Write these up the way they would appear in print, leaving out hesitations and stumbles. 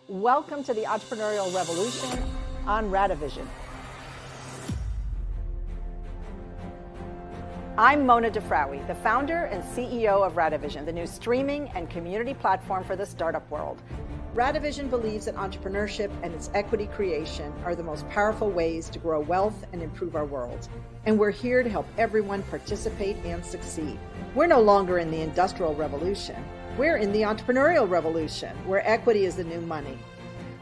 Welcome to the Entrepreneurial Revolution on Radivision. I'm Mona DeFrawi, the founder and CEO of Radivision, the new streaming and community platform for the startup world. Radivision believes that entrepreneurship and its equity creation are the most powerful ways to grow wealth and improve our world. And we're here to help everyone participate and succeed. We're no longer in the industrial revolution. We're in the entrepreneurial revolution, where equity is the new money.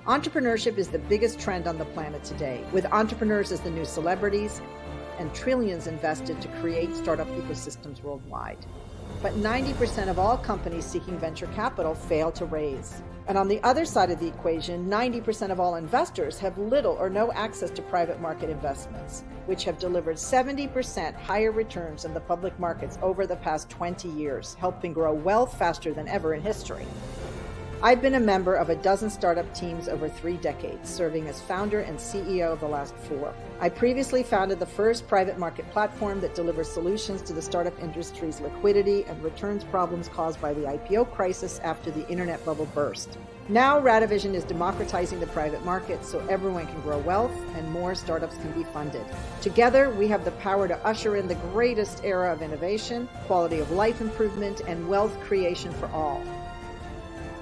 Entrepreneurship is the biggest trend on the planet today, with entrepreneurs as the new celebrities and trillions invested to create startup ecosystems worldwide. But 90% of all companies seeking venture capital fail to raise. And on the other side of the equation, 90% of all investors have little or no access to private market investments, which have delivered 70% higher returns than the public markets over the past 20 years, helping grow wealth faster than ever in history. I've been a member of a dozen startup teams over 3 decades, serving as founder and CEO of the last 4. I previously founded the first private market platform that delivers solutions to the startup industry's liquidity and returns problems caused by the IPO crisis after the internet bubble burst. Now, Radivision is democratizing the private market so everyone can grow wealth and more startups can be funded. Together, we have the power to usher in the greatest era of innovation, quality of life improvement, and wealth creation for all.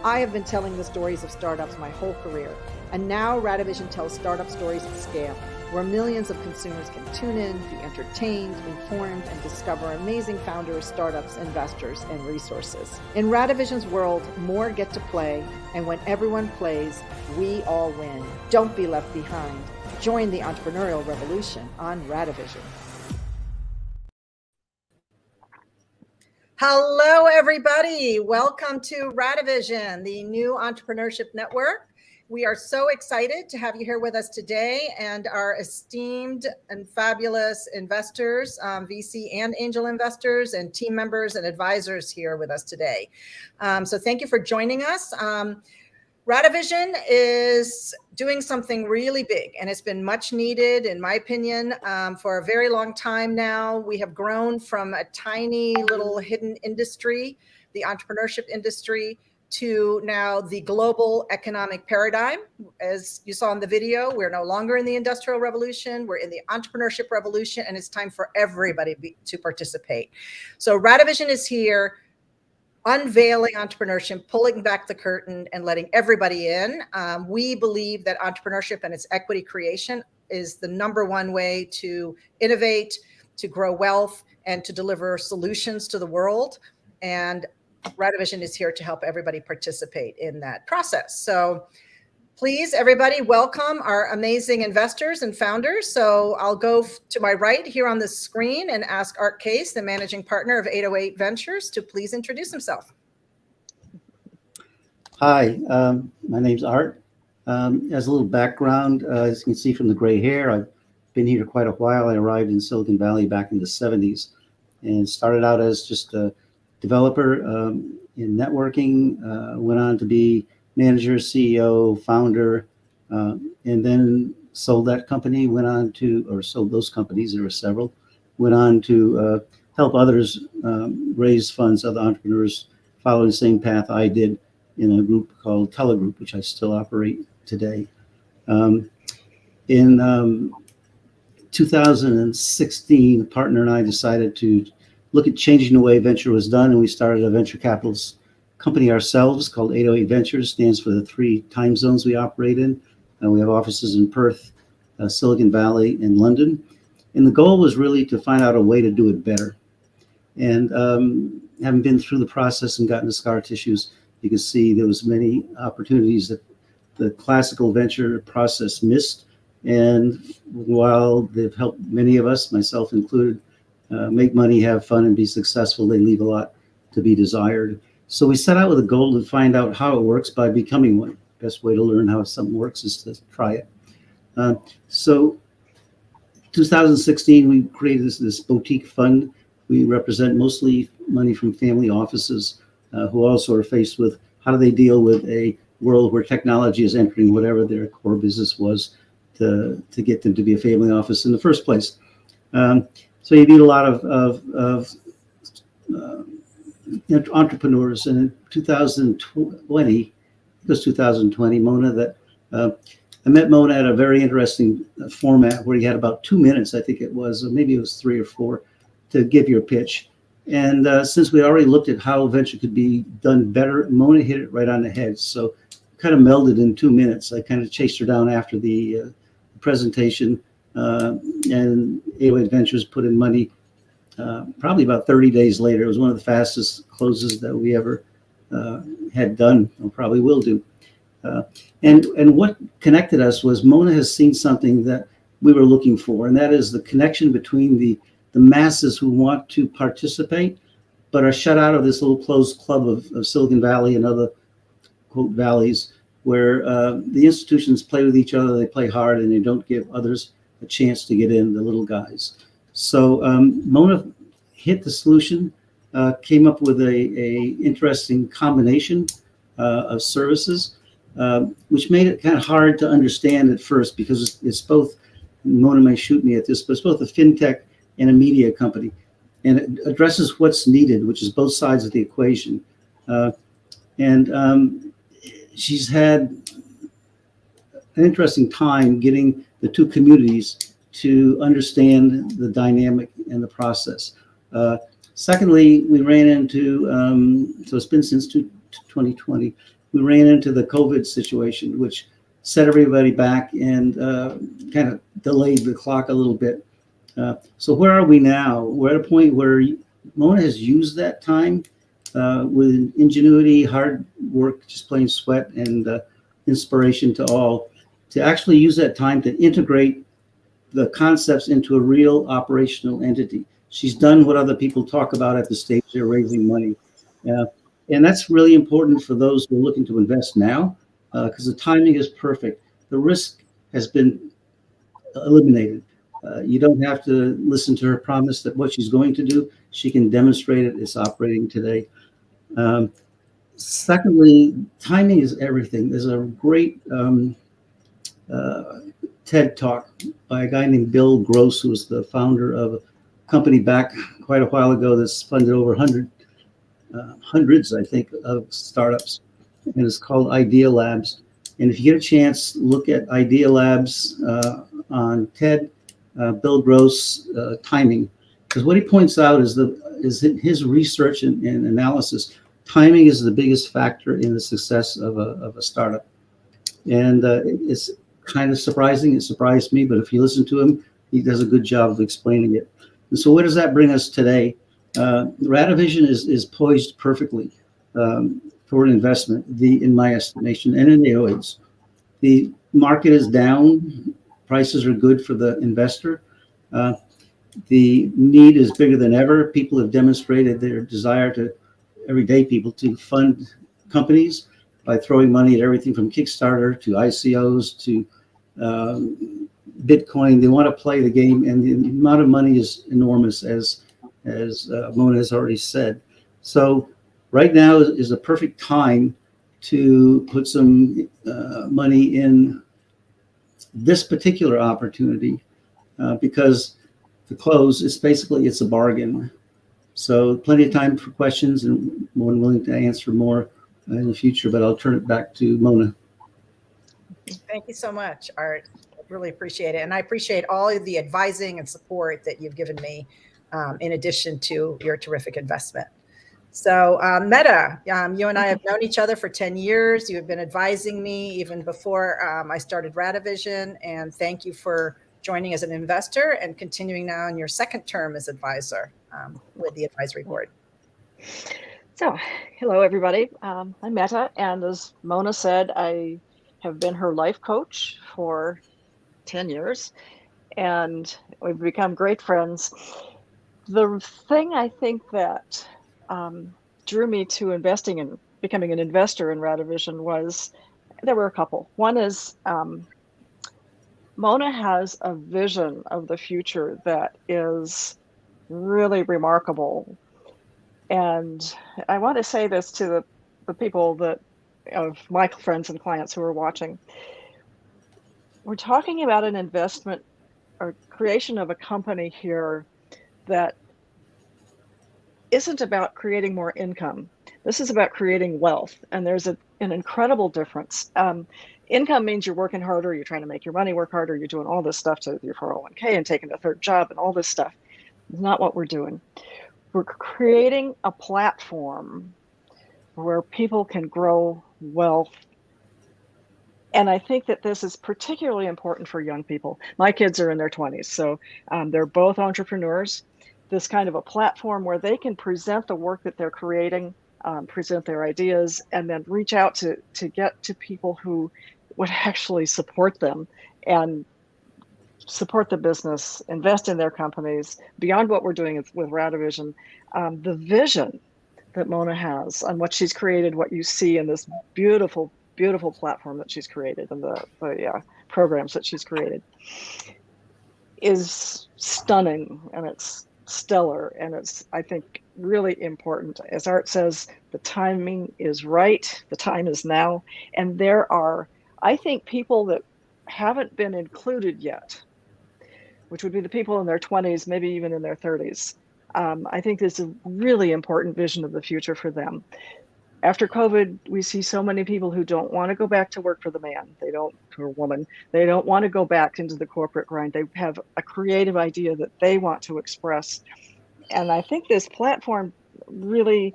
I have been telling the stories of startups my whole career, and now Radivision tells startup stories at scale, where millions of consumers can tune in, be entertained, informed, and discover amazing founders, startups, investors, and resources. In Radivision's world, more get to play, and when everyone plays, we all win. Don't be left behind. Join the entrepreneurial revolution on Radivision. Hello, everybody. Welcome to Radivision, the new Entrepreneurship Network. We are so excited to have you here with us today and our esteemed and fabulous investors, VC and angel investors, and team members and advisors here with us today. So thank you for joining us. Radivision is doing something really big, and it's been much needed, in my opinion, for a very long time now. We have grown from a tiny little hidden industry, the entrepreneurship industry, to now the global economic paradigm. As you saw in the video, we're no longer in the industrial revolution, we're in the entrepreneurship revolution, and it's time for everybody to participate. So Radivision is here, unveiling entrepreneurship, pulling back the curtain and letting everybody in. We believe that entrepreneurship and its equity creation is the #1 way to innovate, to grow wealth, and to deliver solutions to the world. And Radivision is here to help everybody participate in that process. So please, everybody, welcome our amazing investors and founders. So I'll go to my right here on the screen and ask Art Case, the managing partner of 808 Ventures, to please introduce himself. Hi, my name's Art. As a little background, as you can see from the gray hair, I've been here quite a while. I arrived in Silicon Valley back in the 70s and started out as just a developer in networking, went on to be manager, CEO, founder, and then sold that company, sold those companies, there were several, went on to help others raise funds, other entrepreneurs following the same path I did in a group called Telegroup, which I still operate today. In 2016, a partner and I decided to look at changing the way venture was done, and we started a venture capital company ourselves called 808 Ventures. Stands for the 3 time zones we operate in. We have offices in Perth, Silicon Valley, and London. And the goal was really to find out a way to do it better. And having been through the process and gotten the scar tissues, you can see there was many opportunities that the classical venture process missed. And while they've helped many of us, myself included, make money, have fun, and be successful, they leave a lot to be desired. So we set out with a goal to find out how it works by becoming one. Best way to learn how something works is to try it. So 2016, we created this boutique fund. We represent mostly money from family offices who also are faced with how do they deal with a world where technology is entering whatever their core business was to get them to be a family office in the first place. So you need a lot of entrepreneurs. And in 2020, it was 2020, Mona, I met Mona at a very interesting format where you had about 2 minutes, I think it was, or maybe it was 3 or 4, to give your pitch. And since we already looked at how venture could be done better, Mona hit it right on the head. So kind of melded in 2 minutes. I kind of chased her down after the presentation, and 808 Ventures put in money probably about 30 days later. It was one of the fastest closes that we ever had done, or probably will do. And what connected us was Mona has seen something that we were looking for, and that is the connection between the masses who want to participate, but are shut out of this little closed club of Silicon Valley and other, quote, valleys, where the institutions play with each other, they play hard, and they don't give others a chance to get in, the little guys. So Mona hit the solution, came up with a interesting combination of services, which made it kind of hard to understand at first, because it's both, Mona may shoot me at this, but it's both a fintech and a media company. And it addresses what's needed, which is both sides of the equation. She's had an interesting time getting the two communities to understand the dynamic and the process. Secondly, we ran into, so it's been since 2020, we ran into the COVID situation, which set everybody back and kind of delayed the clock a little bit. So where are we now? We're at a point where Mona has used that time with ingenuity, hard work, just plain sweat, and inspiration to all, to actually use that time to integrate the concepts into a real operational entity. She's done what other people talk about at the stage they're raising money. And that's really important for those who are looking to invest now, because the timing is perfect. The risk has been eliminated. You don't have to listen to her promise that what she's going to do, she can demonstrate it. It's operating today. Secondly, timing is everything. There's a great TED talk by a guy named Bill Gross, who was the founder of a company back quite a while ago that's funded over hundreds, I think, of startups. And it's called Idea Labs. And if you get a chance, look at Idea Labs on TED, Bill Gross, timing. Because what he points out is his research and analysis. Timing is the biggest factor in the success of a startup. And it's kind of surprising. It surprised me, but if you listen to him, he does a good job of explaining it. And so where does that bring us today? Radivision is poised perfectly for an investment, in my estimation, and in the 808s. The market is down. Prices are good for the investor. The need is bigger than ever. People have demonstrated their desire to, everyday people, to fund companies by throwing money at everything from Kickstarter to ICOs to Bitcoin. They want to play the game, and the amount of money is enormous, as Mona has already said. So right now is a perfect time to put some money in this particular opportunity because the close is basically, it's a bargain. So plenty of time for questions, and more than willing to answer more in the future, but I'll turn it back to Mona. Thank you so much, Art. I really appreciate it. And I appreciate all of the advising and support that you've given me in addition to your terrific investment. So Meta, you and I have known each other for 10 years. You have been advising me even before I started Radivision. And thank you for joining as an investor and continuing now in your second term as advisor with the advisory board. So, hello, everybody. I'm Meta, and as Mona said, I have been her life coach for 10 years, and we've become great friends. The thing I think that drew me to investing and becoming an investor in Radivision was, there were a couple. One is Mona has a vision of the future that is really remarkable. And I want to say this to the people that, of my friends and clients who are watching. We're talking about an investment or creation of a company here that isn't about creating more income. This is about creating wealth. And there's an incredible difference. Income means you're working harder, you're trying to make your money work harder, you're doing all this stuff to your 401k and taking a third job and all this stuff. It's not what we're doing. We're creating a platform where people can grow wealth. And I think that this is particularly important for young people. My kids are in their 20s, so they're both entrepreneurs. This kind of a platform where they can present the work that they're creating, present their ideas, and then reach out to get to people who would actually support them and support the business, invest in their companies, beyond what we're doing with Radivision. The vision that Mona has on what she's created, what you see in this beautiful, beautiful platform that she's created and the programs that she's created is stunning, and it's stellar, and it's, I think, really important. As Art says, the timing is right, the time is now, and there are, I think, people that haven't been included yet, which would be the people in their 20s, maybe even in their 30s. I think this is a really important vision of the future for them. After COVID, we see so many people who don't want to go back to work for the man, or woman. They don't want to go back into the corporate grind. They have a creative idea that they want to express. And I think this platform really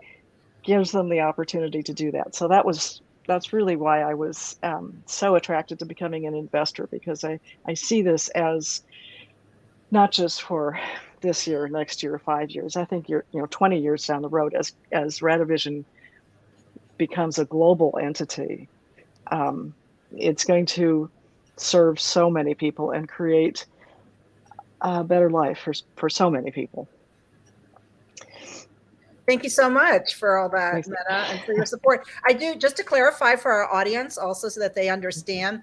gives them the opportunity to do that. So that's really why I was so attracted to becoming an investor, because I see this as not just for this year, next year, 5 years. I think 20 years down the road, as Radivision becomes a global entity, it's going to serve so many people and create a better life for so many people. Thank you so much for all that, Thanks. Meta, and for your support. I do, just to clarify for our audience also so that they understand.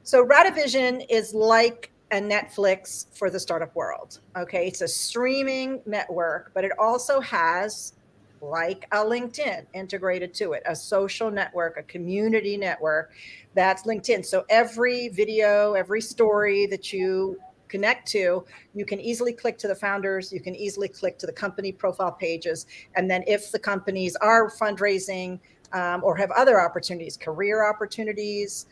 So Radivision is like a Netflix for the startup world. Okay, it's a streaming network, but it also has, like a LinkedIn integrated to it, a social network, a community network that's LinkedIn. So every video, every story that you connect to, you can easily click to the founders, you can easily click to the company profile pages. And then if the companies are fundraising or have other opportunities, career opportunities,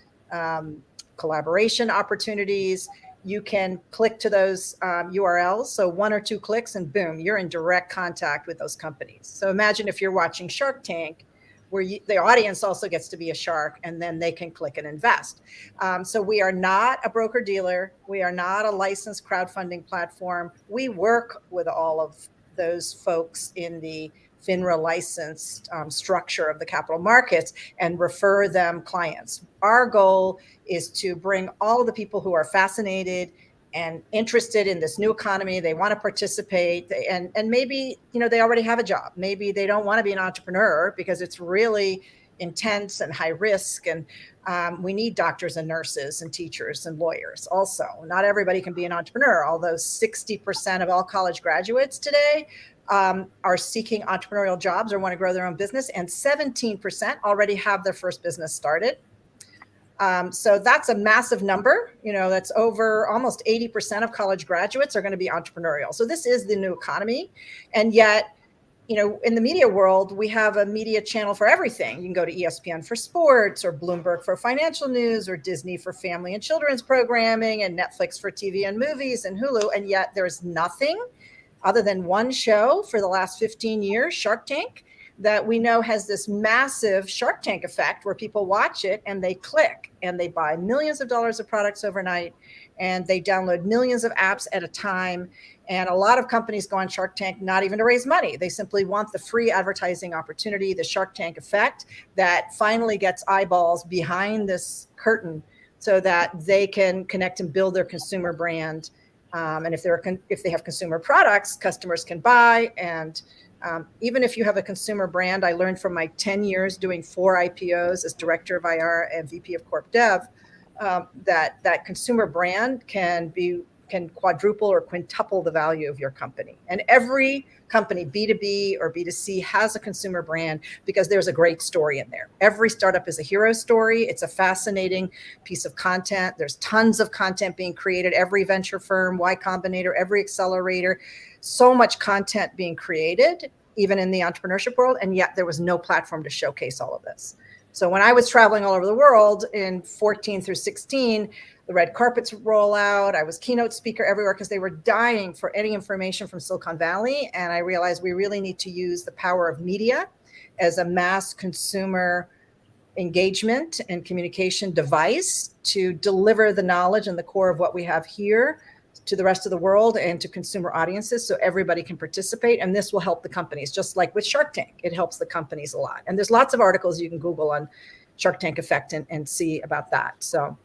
collaboration opportunities, you can click to those URLs. So 1 or 2 clicks and boom, you're in direct contact with those companies. So imagine if you're watching Shark Tank, where the audience also gets to be a shark, and then they can click and invest. So we are not a broker dealer. We are not a licensed crowdfunding platform. We work with all of those folks in the FINRA licensed structure of the capital markets and refer them clients. Our goal is to bring all of the people who are fascinated and interested in this new economy. They want to participate, and maybe they already have a job. Maybe they don't want to be an entrepreneur because it's really intense and high risk, and we need doctors and nurses and teachers and lawyers also. Not everybody can be an entrepreneur, although 60% of all college graduates today are seeking entrepreneurial jobs or want to grow their own business, and 17% already have their first business started. So that's a massive number. That's over almost 80% of college graduates are going to be entrepreneurial. So this is the new economy. And yet, in the media world, we have a media channel for everything. You can go to ESPN for sports, or Bloomberg for financial news, or Disney for family and children's programming, and Netflix for TV and movies, and Hulu. And yet there's nothing other than one show for the last 15 years, Shark Tank, that we know has this massive Shark Tank effect where people watch it and they click and they buy millions of dollars of products overnight, and they download millions of apps at a time. And a lot of companies go on Shark Tank not even to raise money. They simply want the free advertising opportunity, the Shark Tank effect that finally gets eyeballs behind this curtain so that they can connect and build their consumer brand. And if they have consumer products, customers can buy. And even if you have a consumer brand, I learned from my 10 years doing 4 IPOs as director of IR and VP of Corp Dev, that consumer brand can quadruple or quintuple the value of your company. And every company, B2B or B2C, has a consumer brand because there's a great story in there. Every startup is a hero story. It's a fascinating piece of content. There's tons of content being created. Every venture firm, Y Combinator, every accelerator, so much content being created, even in the entrepreneurship world. And yet there was no platform to showcase all of this. So when I was traveling all over the world in 14 through 16, the red carpets roll out. I was keynote speaker everywhere because they were dying for any information from Silicon Valley. And I realized we really need to use the power of media as a mass consumer engagement and communication device to deliver the knowledge and the core of what we have here to the rest of the world and to consumer audiences so everybody can participate. And this will help the companies, just like with Shark Tank. It helps the companies a lot. And there's lots of articles you can Google on Shark Tank effect and see about that. So,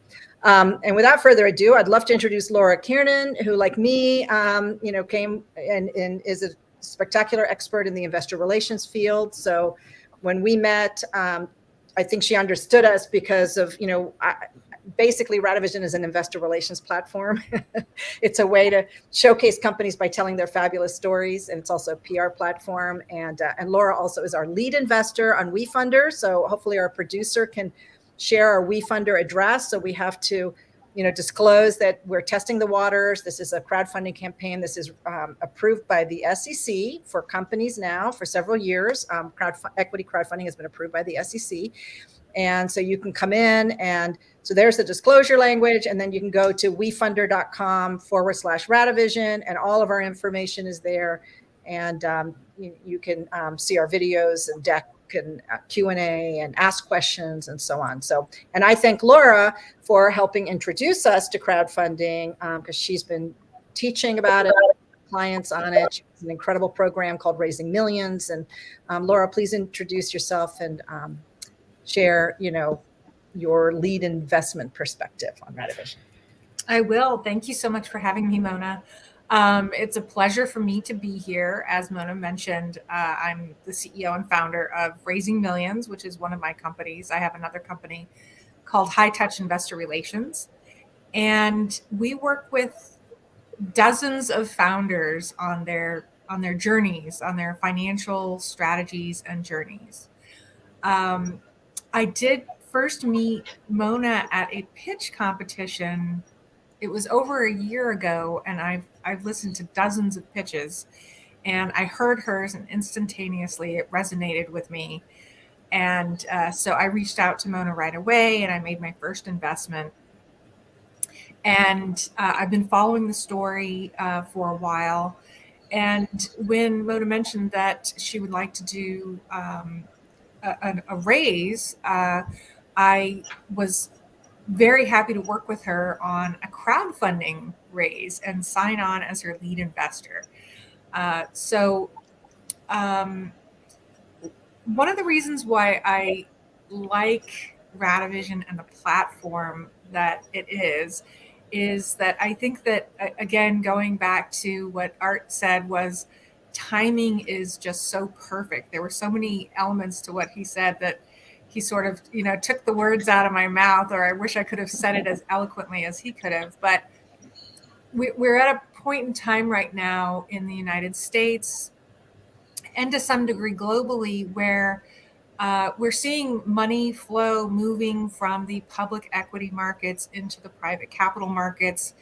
and without further ado, I'd love to introduce Laura Kiernan, who, like me, came and is a spectacular expert in the investor relations field. So when we met, I think she understood us because of, basically Radivision is an investor relations platform. It's a way to showcase companies by telling their fabulous stories. And it's also a PR platform. And Laura also is our lead investor on WeFunder. So hopefully our producer can share our WeFunder address. So we have to, disclose that we're testing the waters. This is a crowdfunding campaign. This is approved by the SEC for companies now for several years. Equity crowdfunding has been approved by the SEC. And so you can come in, and so there's the disclosure language, and then you can go to wefunder.com/Radivision, and all of our information is there. And you can see our videos and deck and Q&A and ask questions and so on. So, and I thank Laura for helping introduce us to crowdfunding because she's been teaching about it, clients on it. She has an incredible program called Raising Millions. And Laura, please introduce yourself and share, your lead investment perspective on Radivision. I will. Thank you so much for having me, Mona. It's a pleasure for me to be here. As Mona mentioned, I'm the CEO and founder of Raising Millions, which is one of my companies. I have another company called High Touch Investor Relations. And we work with dozens of founders on their journeys, on their financial strategies and journeys. I did first meet Mona at a pitch competition. It was over a year ago, and I've listened to dozens of pitches, and I heard hers, and instantaneously it resonated with me. And so I reached out to Mona right away, and I made my first investment. And I've been following the story for a while. And when Mona mentioned that she would like to do a raise, I was very happy to work with her on a crowdfunding raise and sign on as her lead investor. So one of the reasons why I like Radivision and the platform that it is that I think that, again, going back to what Art said, was timing is just so perfect. There were so many elements to what he said that he sort of, took the words out of my mouth, or I wish I could have said it as eloquently as he could have. But we're at a point in time right now in the United States and to some degree globally, where we're seeing money flow moving from the public equity markets into the private capital markets.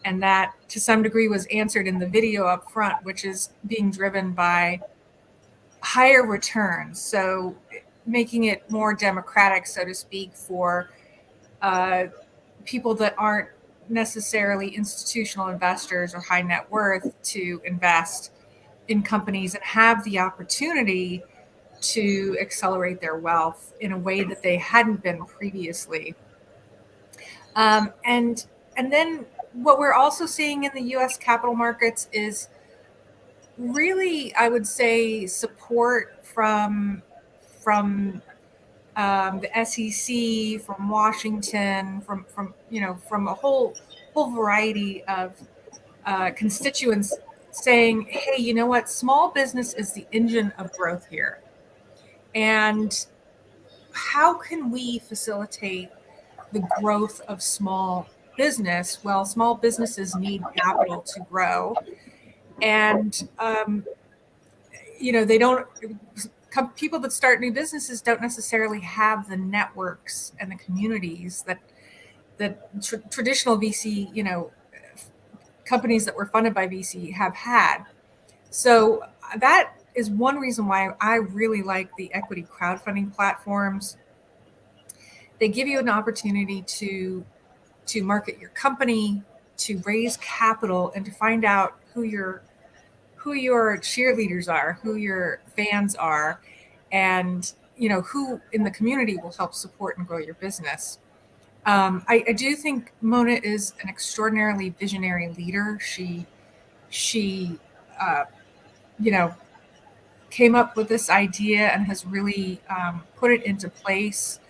And that to some degree was answered in the video up front, which is being driven by higher returns. So making it more democratic, so to speak, for people that aren't necessarily institutional investors or high net worth to invest in companies and have the opportunity to accelerate their wealth in a way that they hadn't been previously. And then what we're also seeing in the U.S. capital markets is really, I would say, support from the SEC, from Washington, from a whole variety of constituents saying, hey, you know what, small business is the engine of growth here. And how can we facilitate the growth of small business? Well, small businesses need capital to grow. And, they don't, people that start new businesses don't necessarily have the networks and the communities that traditional VC, companies that were funded by VC have had. So that is one reason why I really like the equity crowdfunding platforms. They give you an opportunity to market your company, to raise capital, and to find out who your cheerleaders are, who your fans are, and who in the community will help support and grow your business. I do think Mona is an extraordinarily visionary leader. She came up with this idea and has really put it into place.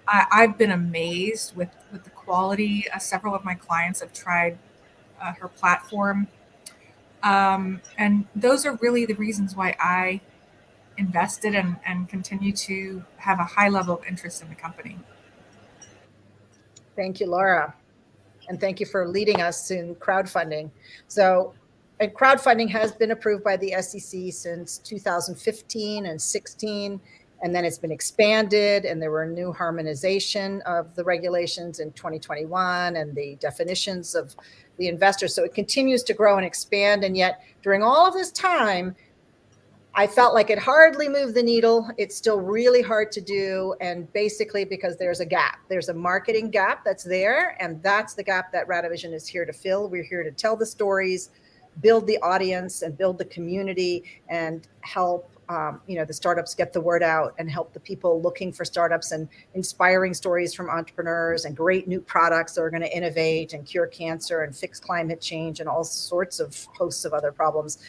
I've been amazed with the quality. Several of my clients have tried her platform. And those are really the reasons why I invested and continue to have a high level of interest in the company. Thank you, Laura. And thank you for leading us in crowdfunding. So crowdfunding has been approved by the SEC since 2015 and 16, and then it's been expanded, and there were new harmonization of the regulations in 2021 and the definitions of the investor. So it continues to grow and expand. And yet during all of this time, I felt like it hardly moved the needle. It's still really hard to do. And basically because there's a gap, there's a marketing gap that's there. And that's the gap that Radivision is here to fill. We're here to tell the stories, build the audience and build the community and help the startups get the word out and help the people looking for startups and inspiring stories from entrepreneurs and great new products that are going to innovate and cure cancer and fix climate change and all sorts of hosts of other problems,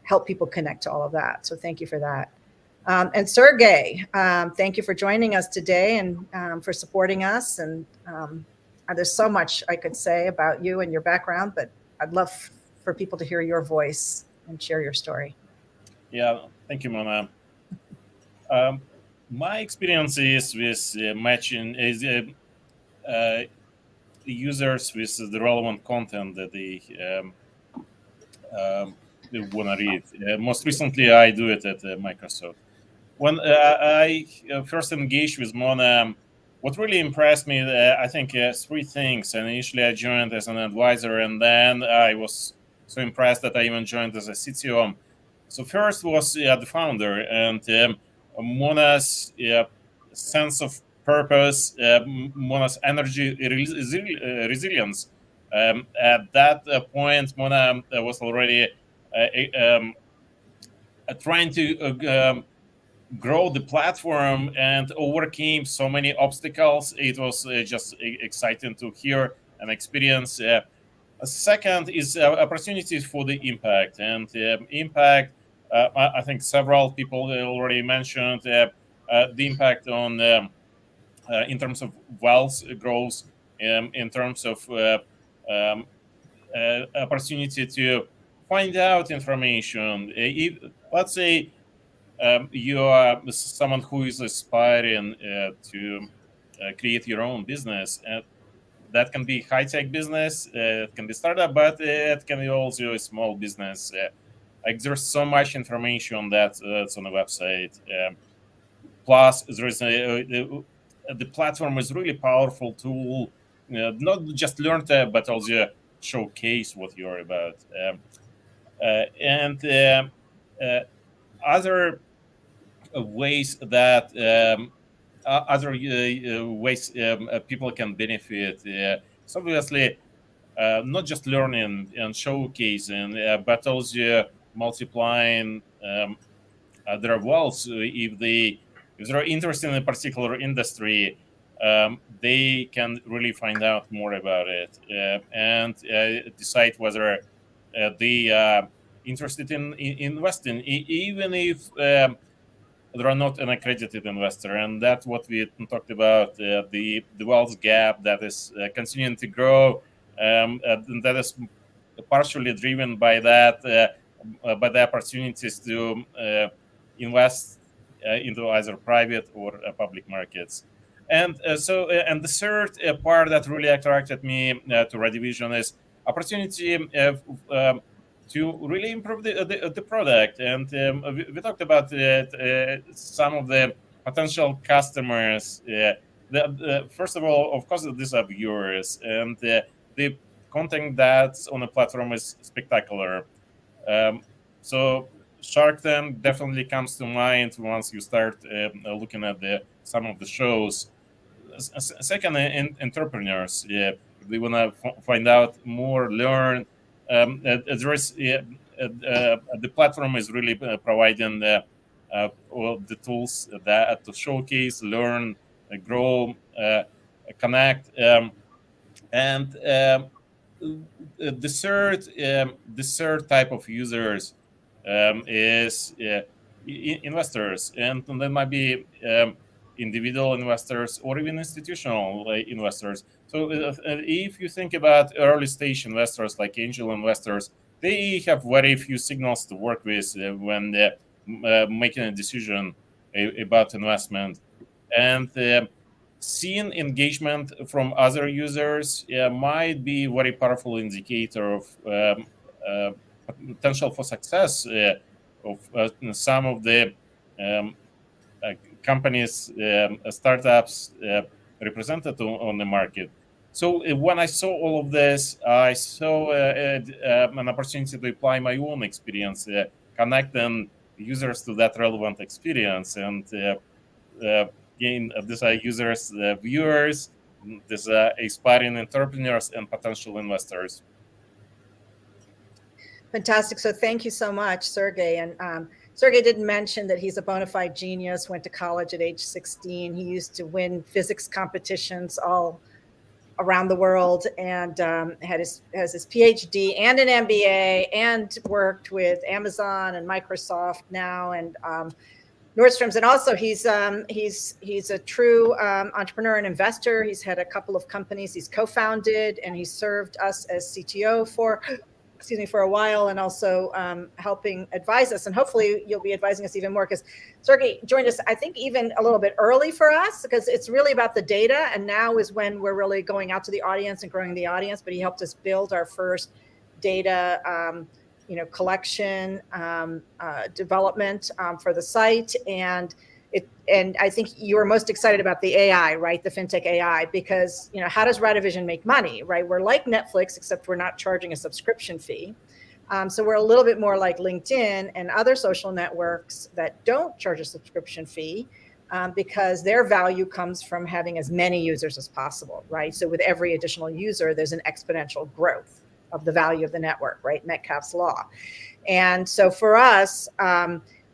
help people connect to all of that. So thank you for that. And Sergey, thank you for joining us today and for supporting us. And there's so much I could say about you and your background, but I'd love for people to hear your voice and share your story. Yeah, thank you, Mona. My experience is with matching users with the relevant content that they want to read. Most recently, I do it at Microsoft. When I first engaged with Mona, what really impressed me, I think, three things. And initially, I joined as an advisor, and then I was so impressed that I even joined as a CTO. So first was the founder, and Mona's sense of purpose, Mona's energy, resilience. At that point, Mona was already trying to grow the platform and overcame so many obstacles. It was just exciting to hear and experience. Second is opportunities for the impact. And impact, I think several people already mentioned the impact on in terms of wealth growth, in terms of opportunity to find out information. Let's say you are someone who is aspiring to create your own business. That can be high-tech business, it can be startup, but it can be also a small business. Like there's so much information that's on the website. Plus, there is the platform is really powerful tool, not just learn but also showcase what you're about. And other ways that people can benefit. So obviously, not just learning and showcasing, but also multiplying their wealth. If they're interested in a particular industry, they can really find out more about it and decide whether they are interested in investing, even if they are not an accredited investor. And that's what we talked about, the wealth gap that is continuing to grow. And that is partially driven by that, by the opportunities to invest into either private or public markets. And and the third part that really attracted me to Radivision is opportunity to really improve the product. And we talked about some of the potential customers. First of all, of course, these are viewers, and the content that's on the platform is spectacular. So Shark Tank definitely comes to mind once you start looking at some of the shows. Second, entrepreneurs. They want to find out more, learn. The platform is really providing all the tools that to showcase, learn, grow, connect, and the third type of users is investors, and there might be individual investors or even institutional investors. So if you think about early stage investors like angel investors, they have very few signals to work with when making a decision about investment. And seeing engagement from other users might be a very powerful indicator of potential for success of some of the companies, startups represented on the market. So when I saw all of this, I saw an opportunity to apply my own experience, connecting users to that relevant experience, and gain these are users, viewers, these are aspiring entrepreneurs and potential investors. Fantastic. So thank you so much, Sergey. And Sergey didn't mention that he's a bona fide genius, went to college at age 16. He used to win physics competitions all around the world, and has his PhD and an MBA, and worked with Amazon and Microsoft now, and Nordstrom's. And also he's a true entrepreneur and investor. He's had a couple of companies he's co-founded, and he served us as CTO for a while, and also helping advise us. And hopefully you'll be advising us even more, because Sergey joined us, I think, even a little bit early for us, because it's really about the data. And now is when we're really going out to the audience and growing the audience. But he helped us build our first data collection, development for the site. And I think you were most excited about the AI, right? The Fintech AI, because, how does Radivision make money, right? We're like Netflix, except we're not charging a subscription fee. So we're a little bit more like LinkedIn and other social networks that don't charge a subscription fee, because their value comes from having as many users as possible, right? So with every additional user, there's an exponential growth of the value of the network, right? Metcalfe's law. And so for us,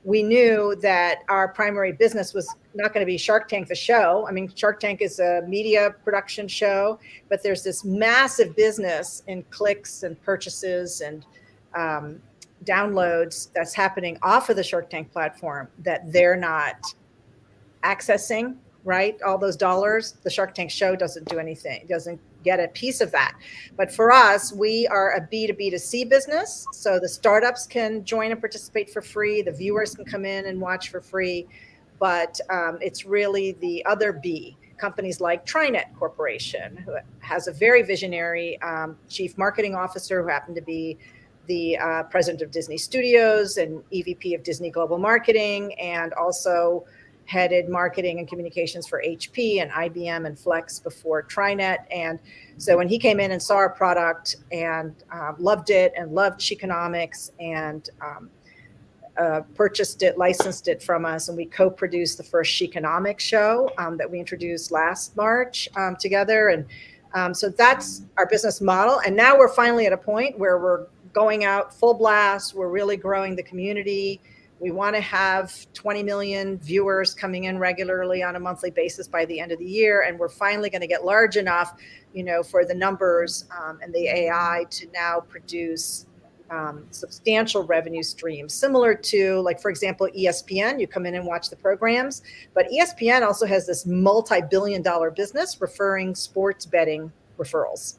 we knew that our primary business was not going to be Shark Tank, the show. I mean, Shark Tank is a media production show, but there's this massive business in clicks and purchases and downloads that's happening off of the Shark Tank platform that they're not accessing, right? All those dollars, the Shark Tank show doesn't do anything, doesn't get a piece of that. But for us, we are a B2B2C business. So the startups can join and participate for free. The viewers can come in and watch for free. But it's really the other B, companies like TriNet Corporation, who has a very visionary chief marketing officer who happened to be the president of Disney Studios and EVP of Disney Global Marketing, and also headed marketing and communications for HP and IBM and Flex before TriNet. And so when he came in and saw our product and loved it and loved Chiconomics and purchased it, licensed it from us, and we co-produced the first Chiconomics show that we introduced last March together. And so that's our business model. And now we're finally at a point where we're going out full blast. We're really growing the community. We want to have 20 million viewers coming in regularly on a monthly basis by the end of the year. And we're finally going to get large enough, for the numbers and the AI to now produce substantial revenue streams, similar to, like, for example, ESPN. You come in and watch the programs, but ESPN also has this multi-billion-dollar business referring sports betting referrals.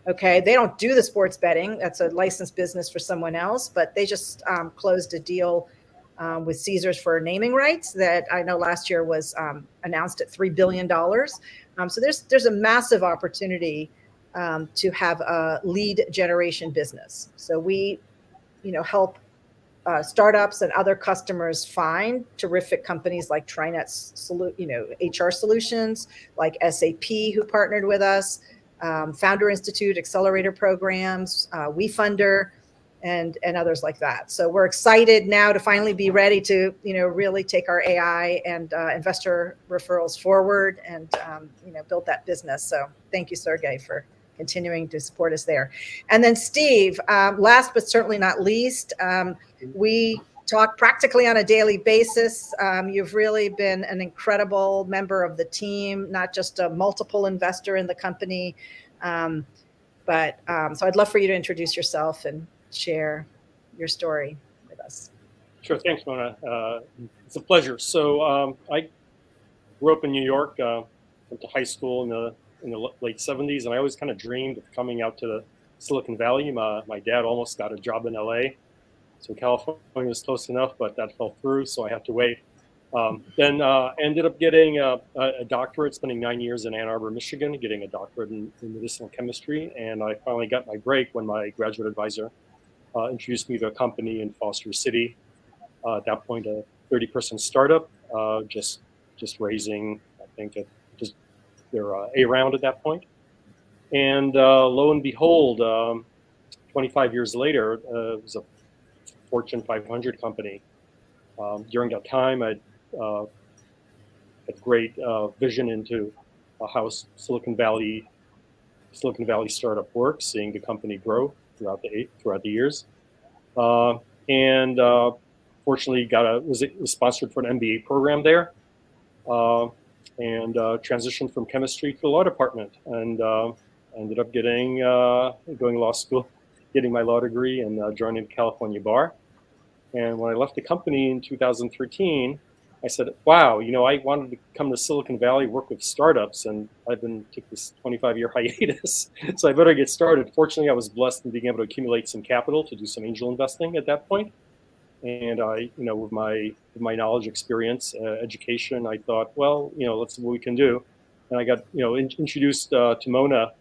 Okay, they don't do the sports betting. That's a licensed business for someone else, but they just closed a deal with Caesars for naming rights that I know last year was announced at $3 billion. So there's a massive opportunity to have a lead generation business. So we, help startups and other customers find terrific companies like TriNet's, HR solutions, like SAP, who partnered with us, Founder Institute, accelerator programs, WeFunder, and others like that. So we're excited now to finally be ready to, really take our AI and investor referrals forward and, build that business. So thank you, Sergey, for continuing to support us there. And then Steve, last but certainly not least, we talk practically on a daily basis. You've really been an incredible member of the team, not just a multiple investor in the company, but so I'd love for you to introduce yourself and share your story with us. Sure, thanks, Mona. It's a pleasure. So I grew up in New York, went to high school in the late 70s, and I always kind of dreamed of coming out to the Silicon Valley. My dad almost got a job in LA, so California was close enough, but that fell through, so I had to wait. Then ended up getting a doctorate, spending 9 years in Ann Arbor, Michigan, getting a doctorate in medicinal chemistry, and I finally got my break when my graduate advisor introduced me to a company in Foster City. At that point, a 30-person startup, just raising, I think, just their A round at that point. And lo and behold, 25 years later, it was a Fortune 500 company. During that time, I had great vision into how Silicon Valley startup works, seeing the company grow throughout the years, and fortunately was sponsored for an MBA program there, and transitioned from chemistry to the law department, and ended up going to law school, getting my law degree, and joining the California bar. And when I left the company in 2013, I said, wow, I wanted to come to Silicon Valley, work with startups, and took this 25-year hiatus, so I better get started. Fortunately, I was blessed in being able to accumulate some capital to do some angel investing at that point. And I, with my knowledge, experience, education, I thought, well, let's see what we can do. And I got, introduced to Mona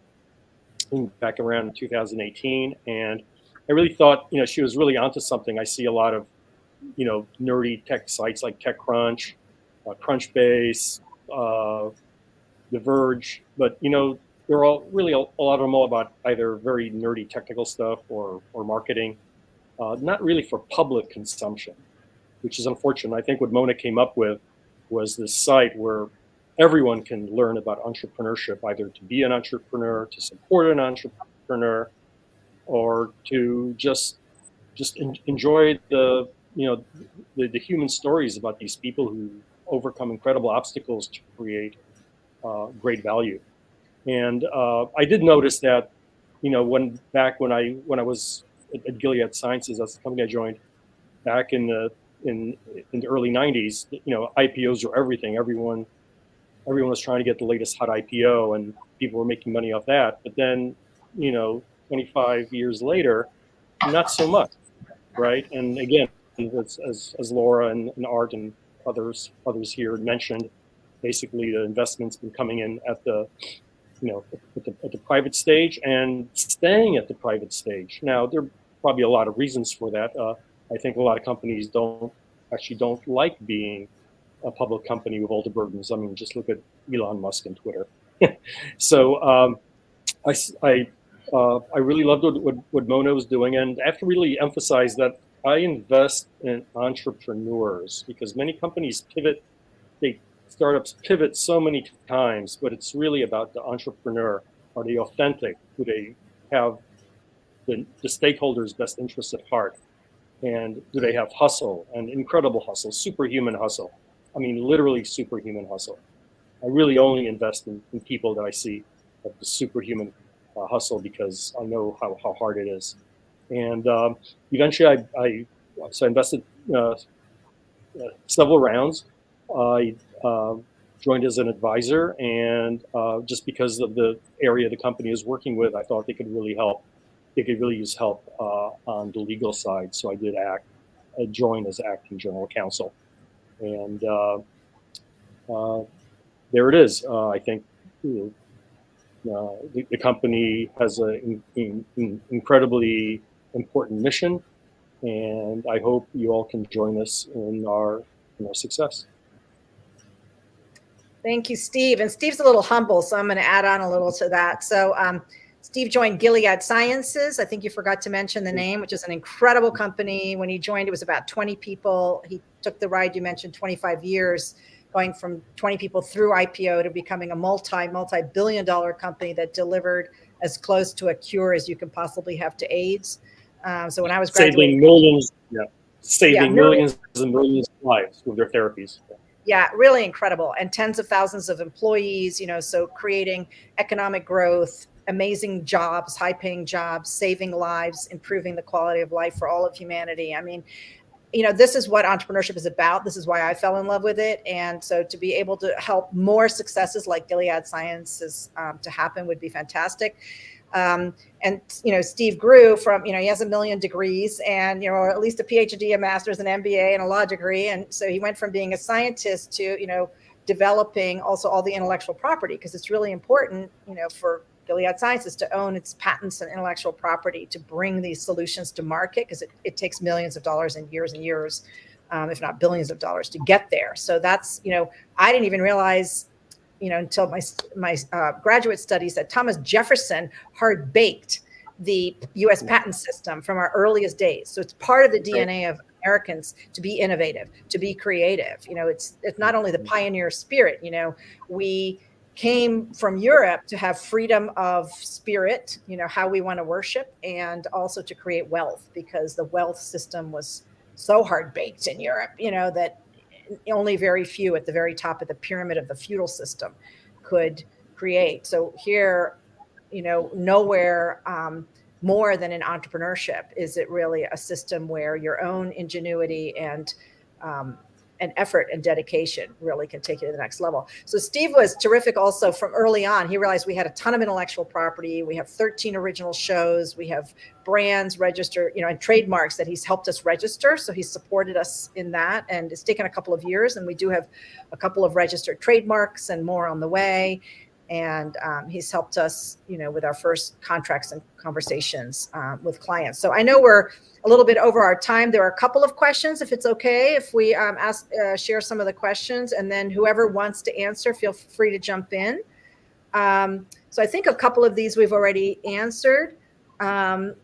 back around 2018, and I really thought, she was really onto something. I see a lot of, nerdy tech sites like TechCrunch, Crunchbase, The Verge, but they're all really a lot of them all about either very nerdy technical stuff or marketing, not really for public consumption, which is unfortunate. I think what Mona came up with was this site where everyone can learn about entrepreneurship, either to be an entrepreneur, to support an entrepreneur, or to just enjoy the human stories about these people who overcome incredible obstacles to create great value. And I did notice that, when I was at Gilead Sciences, that's the company I joined back in the early 90s, IPOs were everything. Everyone was trying to get the latest hot IPO, and people were making money off that. But then, 25 years later, not so much, right? And again, as Laura and Art and others here mentioned, basically the investment's been coming in at the private stage and staying at the private stage. Now, there are probably a lot of reasons for that. I think a lot of companies don't like being a public company with all the burdens. I mean, just look at Elon Musk and Twitter. So I really loved what Mona was doing, and I have to really emphasize that I invest in entrepreneurs, because many companies startups pivot so many times, but it's really about the entrepreneur. Are they authentic? Do they have the stakeholders' best interests at heart? And do they have hustle, and incredible hustle, superhuman hustle? I mean, literally superhuman hustle. I really only invest in people that I see have the superhuman hustle, because I know how hard it is. And eventually I invested several rounds. I joined as an advisor, and just because of the area the company is working with, I thought they could really help. They could really use help on the legal side. So I did join as acting general counsel. And there it is. I think the company has an incredibly important mission, and I hope you all can join us in our success. Thank you, Steve. And Steve's a little humble, so I'm going to add on a little to that. So Steve joined Gilead Sciences. I think you forgot to mention the name, which is an incredible company. When he joined, it was about 20 people. He took the ride, you mentioned, 25 years, going from 20 people through IPO to becoming a multi-billion-dollar company that delivered as close to a cure as you can possibly have to AIDS. So when I was graduating, saving millions and millions of lives with their therapies. Yeah, really incredible. And tens of thousands of employees, so creating economic growth, amazing jobs, high-paying jobs, saving lives, improving the quality of life for all of humanity. I mean, this is what entrepreneurship is about. This is why I fell in love with it. And so to be able to help more successes like Gilead Sciences to happen would be fantastic. And Steve grew from, he has 1 million degrees and, or at least a PhD, a master's, an MBA, and a law degree. And so he went from being a scientist to, developing also all the intellectual property, because it's really important, for Gilead Sciences to own its patents and intellectual property to bring these solutions to market, because it takes millions of dollars and years, if not billions of dollars to get there. So that's, I didn't even realize, until my graduate studies, that Thomas Jefferson hard baked the U.S. patent system from our earliest days. So it's part of the DNA of Americans to be innovative, to be creative. It's not only the pioneer spirit. We came from Europe to have freedom of spirit, how we want to worship, and also to create wealth, because the wealth system was so hard baked in Europe, that only very few at the very top of the pyramid of the feudal system could create. So here, nowhere more than in entrepreneurship is it really a system where your own ingenuity and effort and dedication really can take you to the next level. So Steve was terrific also from early on. He realized we had a ton of intellectual property. We have 13 original shows. We have brands registered, and trademarks that he's helped us register. So he's supported us in that. And it's taken a couple of years. And we do have a couple of registered trademarks and more on the way. And he's helped us, with our first contracts and conversations with clients. So I know we're a little bit over our time. There are a couple of questions, if it's okay, if we share some of the questions, and then whoever wants to answer, feel free to jump in. So I think a couple of these we've already answered. And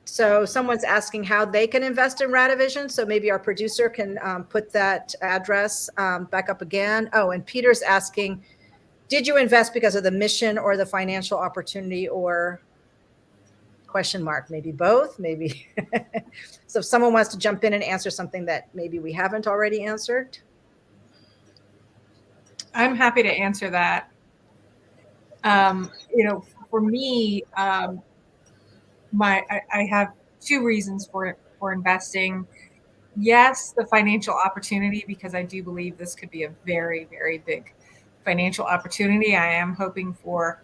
so someone's asking how they can invest in Radivision. So maybe our producer can put that address back up again. Oh, and Peter's asking, did you invest because of the mission or the financial opportunity, or question mark? Maybe both, maybe. So if someone wants to jump in and answer something that maybe we haven't already answered. I'm happy to answer that. For me, I have two reasons for investing. Yes, the financial opportunity, because I do believe this could be a very, very big financial opportunity. I am hoping for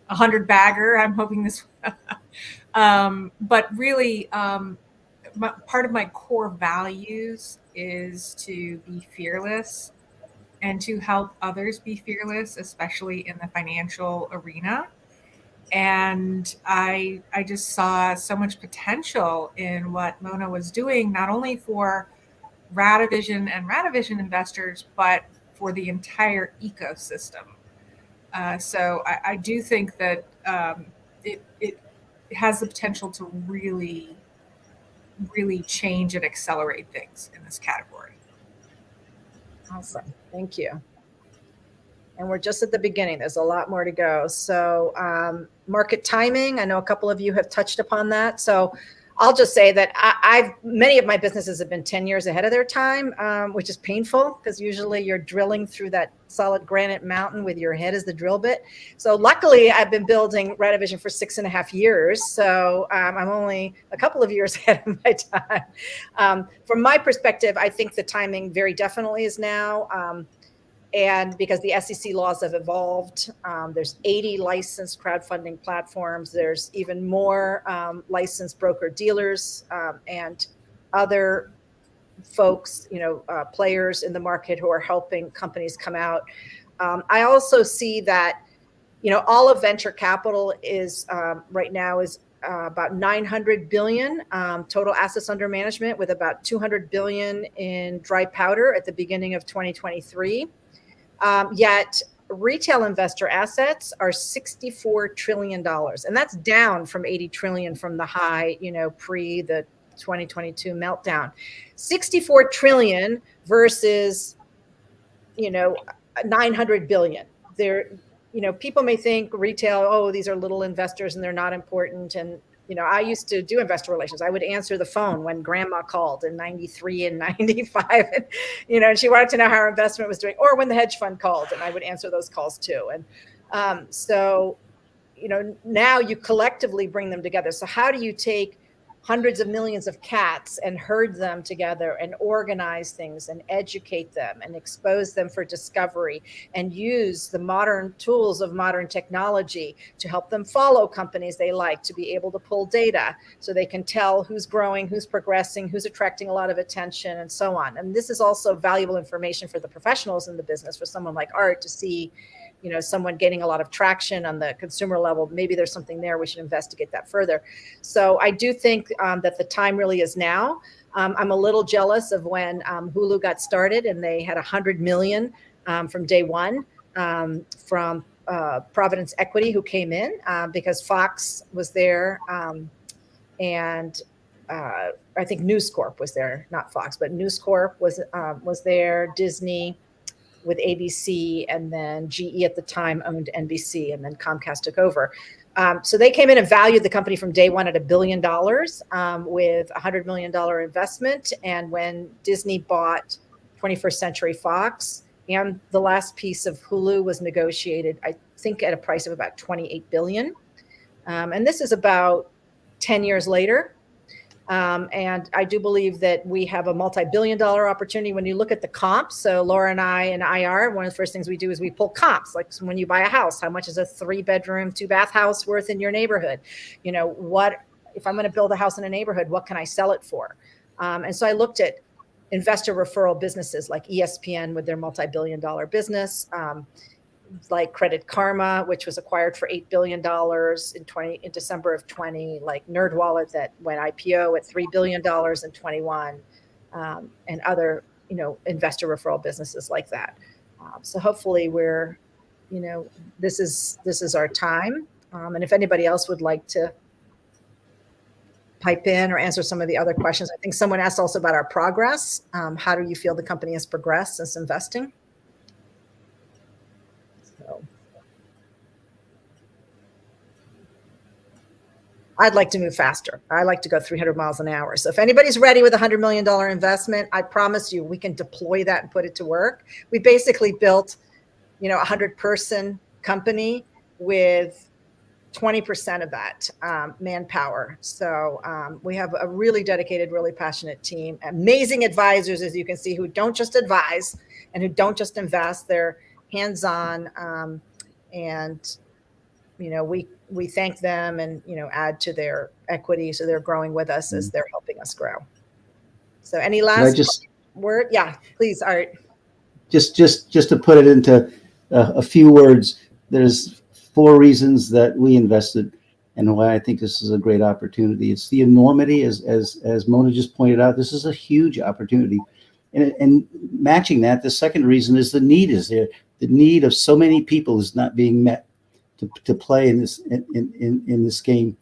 100 bagger. I'm hoping this, but really, part of my core values is to be fearless and to help others be fearless, especially in the financial arena. And I just saw so much potential in what Mona was doing, not only for Radivision and Radivision investors, but for the entire ecosystem. So I do think that it has the potential to really, really change and accelerate things in this category. Awesome. Thank you. And we're just at the beginning. There's a lot more to go. So market timing, I know a couple of you have touched upon that. So I'll just say that many of my businesses have been 10 years ahead of their time, which is painful because usually you're drilling through that solid granite mountain with your head as the drill bit. So luckily I've been building Radivision for 6.5 years. So I'm only a couple of years ahead of my time. From my perspective, I think the timing very definitely is now. And because the SEC laws have evolved, there's 80 licensed crowdfunding platforms. There's even more licensed broker dealers and other folks, players in the market who are helping companies come out. I also see that, all of venture capital is right now is about 900 billion total assets under management, with about 200 billion in dry powder at the beginning of 2023. Yet retail investor assets are $64 trillion, and that's down from 80 trillion from the high, pre the 2022 meltdown. 64 trillion versus, 900 billion. People may think retail, oh, these are little investors and they're not important. And I used to do investor relations. I would answer the phone when grandma called in 93 and 95, and, and she wanted to know how her investment was doing, or when the hedge fund called, and I would answer those calls too. And so, now you collectively bring them together. So how do you take hundreds of millions of cats and herd them together and organize things and educate them and expose them for discovery and use the modern tools of modern technology to help them follow companies they like, to be able to pull data so they can tell who's growing, who's progressing, who's attracting a lot of attention, and so on. And this is also valuable information for the professionals in the business, for someone like Art to see, someone getting a lot of traction on the consumer level. Maybe there's something there. We should investigate that further. So I do think that the time really is now. I'm a little jealous of when Hulu got started and they had 100 million from day one from Providence Equity, who came in because Fox was there, and I think News Corp was there, not Fox, but News Corp was there, Disney with ABC, and then GE at the time owned NBC, and then Comcast took over. So they came in and valued the company from day one at $1 billion with $100 million investment. And when Disney bought 21st Century Fox, and the last piece of Hulu was negotiated, I think, at a price of about $28 billion. And this is about 10 years later. And I do believe that we have a multi-billion-dollar opportunity when you look at the comps. So Laura and I in IR, one of the first things we do is we pull comps. Like when you buy a house, how much is a 3-bedroom, 2-bath house worth in your neighborhood? What if I'm going to build a house in a neighborhood, what can I sell it for? And so I looked at investor referral businesses like ESPN with their multi-billion-dollar business, like Credit Karma, which was acquired for $8 billion in December of 20, like NerdWallet that went IPO at $3 billion in 21, and other, investor referral businesses like that. So hopefully we're, this is our time. And if anybody else would like to pipe in or answer some of the other questions. I think someone asked also about our progress. How do you feel the company has progressed since investing? I'd like to move faster. I like to go 300 miles an hour. So if anybody's ready with a $100 million investment, I promise you we can deploy that and put it to work. We basically built, a 100-person company with 20% of that manpower. So we have a really dedicated, really passionate team, amazing advisors, as you can see, who don't just advise and who don't just invest. They're hands-on, and we thank them and, add to their equity. So they're growing with us as they're helping us grow. So any last word? Yeah, please, Art. Just to put it into a few words, there's 4 reasons that we invested and why I think this is a great opportunity. It's the enormity, as Mona just pointed out. This is a huge opportunity. And matching that, the second reason is the need is there. The need of so many people is not being met to play in this game.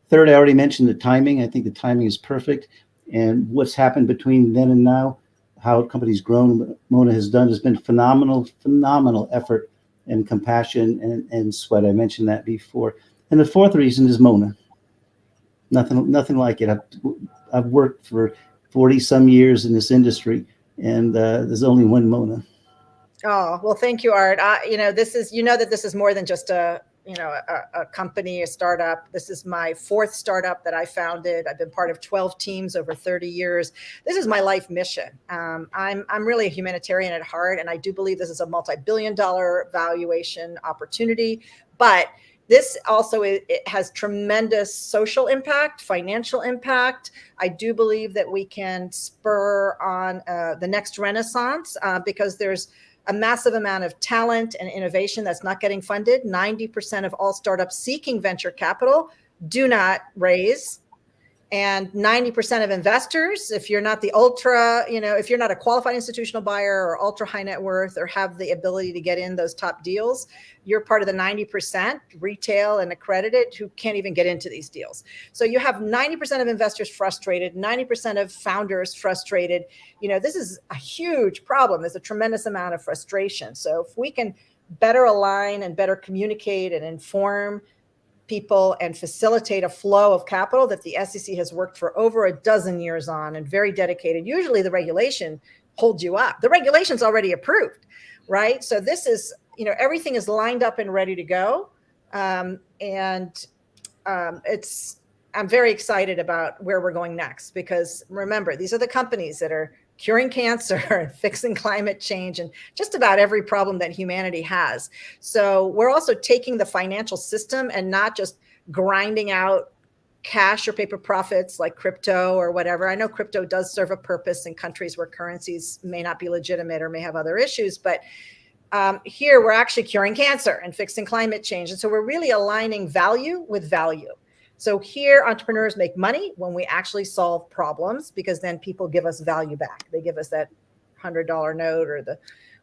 Third, I already mentioned the timing. I think the timing is perfect. And what's happened between then and now, how a company's grown, what Mona has done has been phenomenal effort and compassion and sweat. I mentioned that before. And the fourth reason is Mona. Nothing like it. I've worked for 40 some years in this industry, and there's only one Mona. Oh, well, thank you, Art. This is more than just a company, a startup. This is my 4th startup that I founded. I've been part of 12 teams over 30 years. This is my life mission. I'm really a humanitarian at heart, and I do believe this is a multi-billion-dollar valuation opportunity. But this also it has tremendous social impact, financial impact. I do believe that we can spur on the next renaissance because there's a massive amount of talent and innovation that's not getting funded. 90% of all startups seeking venture capital do not raise. And 90% of investors, if you're not the if you're not a qualified institutional buyer or ultra high net worth or have the ability to get in those top deals, you're part of the 90% retail and accredited who can't even get into these deals. So you have 90% of investors frustrated, 90% of founders frustrated. This is a huge problem. There's a tremendous amount of frustration. So if we can better align and better communicate and inform people and facilitate a flow of capital that the SEC has worked for over a dozen years on and very dedicated. Usually the regulation holds you up. The regulation's already approved, right? So this is, everything is lined up and ready to go. I'm very excited about where we're going next, because remember, these are the companies that are curing cancer and fixing climate change and just about every problem that humanity has. So we're also taking the financial system and not just grinding out cash or paper profits like crypto or whatever. I know crypto does serve a purpose in countries where currencies may not be legitimate or may have other issues, but here we're actually curing cancer and fixing climate change. And so we're really aligning value with value. So here, entrepreneurs make money when we actually solve problems, because then people give us value back. They give us that $100 note or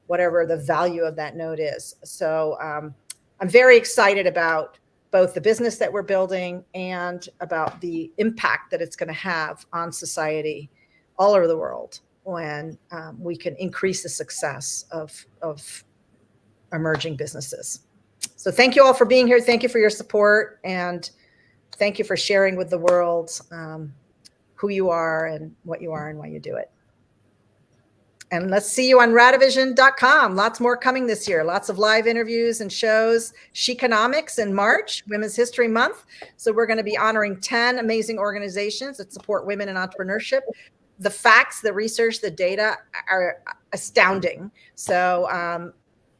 whatever the value of that note is. So I'm very excited about both the business that we're building and about the impact that it's going to have on society all over the world when we can increase the success of emerging businesses. So thank you all for being here. Thank you for your support, and thank you for sharing with the world who you are and what you are and why you do it. And let's see you on Radivision.com. Lots more coming this year. Lots of live interviews and shows. Chiconomics in March, Women's History Month. So we're going to be honoring 10 amazing organizations that support women in entrepreneurship. The facts, the research, the data are astounding. So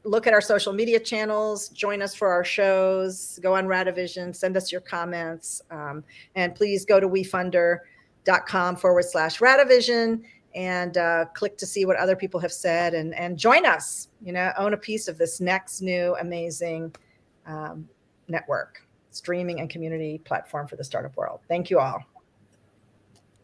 look at our social media channels, join us for our shows, go on Radivision, send us your comments, and please go to wefunder.com/Radivision and click to see what other people have said and join us, own a piece of this next new amazing network, streaming and community platform for the startup world. Thank you all.